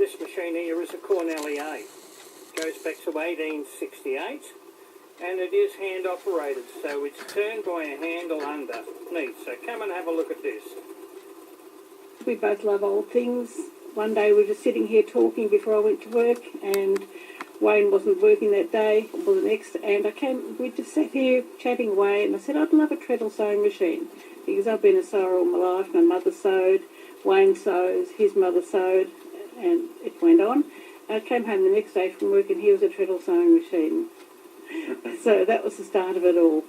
this machine here is a Cornelier. Goes back to 1868, and it is hand operated, so it's turned by a handle underneath. So come and have a look at this. We both love old things. One day we were just sitting here talking before I went to work, and Wayne wasn't working that day, or the next, and we just sat here chatting away, and I said I'd love a treadle sewing machine, because I've been a sewer all my life. My mother sewed, Wayne sews, his mother sewed, and it went on. I came home the next day from work, and here was a treadle sewing machine. So that was the start of it all.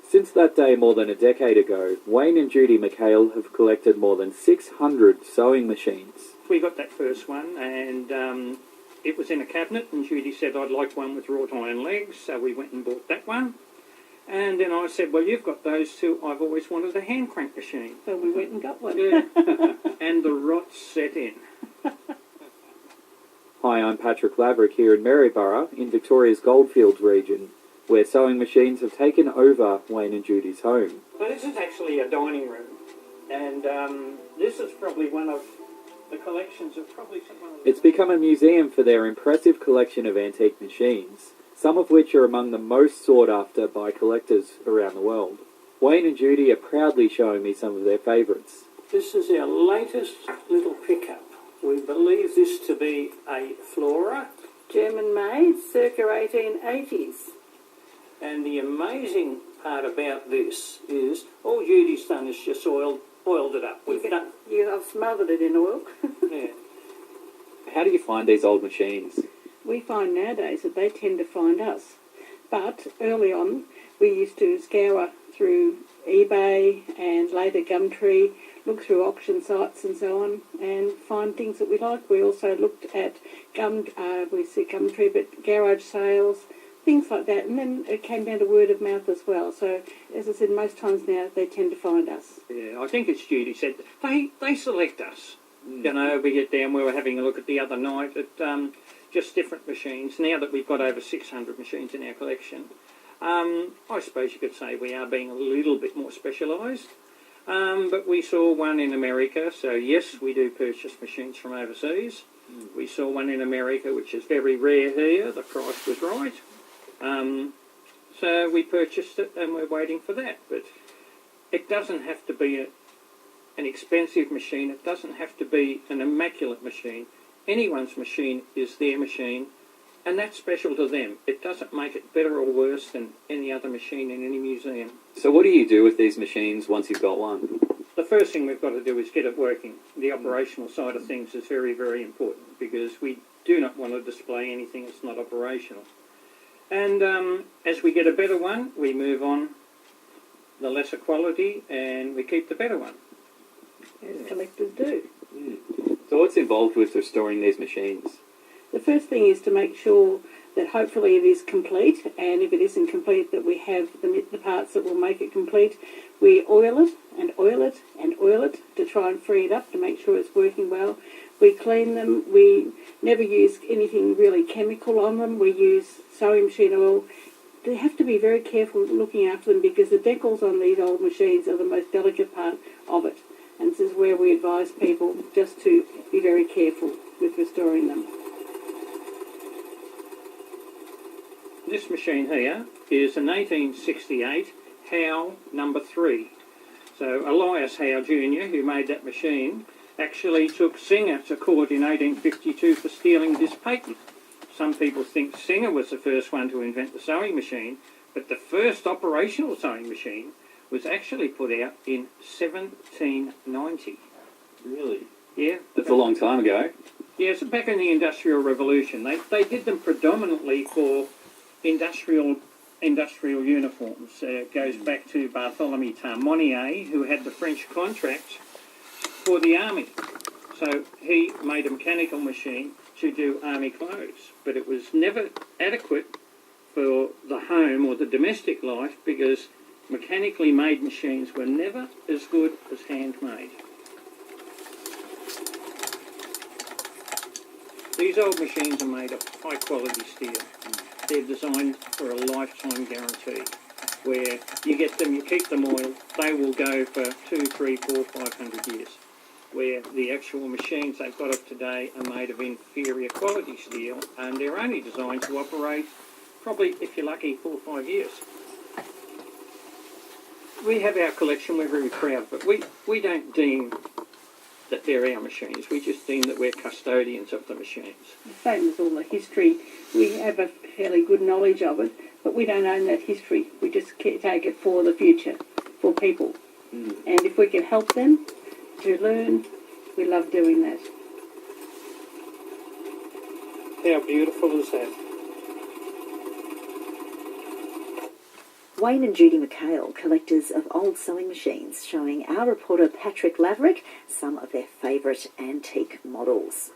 Since that day more than a decade ago, Wayne and Judy McHale have collected more than 600 sewing machines. We got that first one, and it was in a cabinet, and Judy said, I'd like one with wrought iron legs, so we went and bought that one. And then I said, well, you've got those two. I've always wanted a hand crank machine. So we went and got one. Yeah. And the rot set in. Hi, I'm Patrick Laverick here in Maryborough, in Victoria's Goldfields region, where sewing machines have taken over Wayne and Judy's home. Well, this is actually a dining room, and this is probably one of the collections of It's become a museum for their impressive collection of antique machines, some of which are among the most sought after by collectors around the world. Wayne and Judy are proudly showing me some of their favourites. This is our latest little pickup. We believe this to be a Flora. German made, circa 1880s. And the amazing part about this is all Judy's done is just oiled it up. I've smothered it in oil. Yeah. How do you find these old machines? We find nowadays that they tend to find us. But early on, we used to scour through eBay and later Gumtree, look through auction sites and so on, and find things that we like. We also looked at Gumtree, but garage sales, things like that. And then it came down to word of mouth as well. So, as I said, most times now they tend to find us. Yeah, I think it's Judy said they select us. You know, we get down, we were having a look at the other night at just different machines. Now that we've got over 600 machines in our collection, I suppose you could say we are being a little bit more specialised. But we saw one in America, so yes, we do purchase machines from overseas. We saw one in America, which is very rare here. The price was right. So we purchased it, and we're waiting for that. But it doesn't have to be an expensive machine. It doesn't have to be an immaculate machine. Anyone's machine is their machine, and that's special to them. It doesn't make it better or worse than any other machine in any museum. So what do you do with these machines once you've got one? The first thing we've got to do is get it working. The operational side of things is very, very important, because we do not want to display anything that's not operational. And as we get a better one, we move on the lesser quality, and we keep the better one. As collectors do. So what's involved with restoring these machines? The first thing is to make sure that hopefully it is complete, and if it isn't complete, that we have the parts that will make it complete. We oil it and oil it and oil it to try and free it up to make sure it's working well. We clean them. We never use anything really chemical on them. We use sewing machine oil. They have to be very careful looking after them, because the decals on these old machines are the most delicate part of it. And this is where we advise people just to be very careful with restoring them. This machine here is an 1868 Howe number 3. So Elias Howe Jr., who made that machine, actually took Singer to court in 1852 for stealing this patent. Some people think Singer was the first one to invent the sewing machine, but the first operational sewing machine was actually put out in 1790. Really? Yeah. That's a long time ago. Yeah, so back in the Industrial Revolution. They did them predominantly for industrial uniforms. It goes back to Bartholomew Tarmonnier, who had the French contract for the army. So he made a mechanical machine to do army clothes, but it was never adequate for the home or the domestic life, because mechanically made machines were never as good as handmade. These old machines are made of high quality steel. They're designed for a lifetime guarantee, where you get them, you keep them oiled, they will go for 200, 300, 400, 500 years. where the actual machines they've got up today are made of inferior quality steel, and they're only designed to operate probably, if you're lucky, 4 or 5 years. We have our collection, we're very proud, but we don't deem that they're our machines. We just deem that we're custodians of the machines. Same as all the history. We have a fairly good knowledge of it, but we don't own that history. We just take it for the future, for people. And if we can help them to learn, we love doing that. How beautiful is that? Wayne and Judy McHale, collectors of old sewing machines, showing our reporter Patrick Laverick some of their favourite antique models.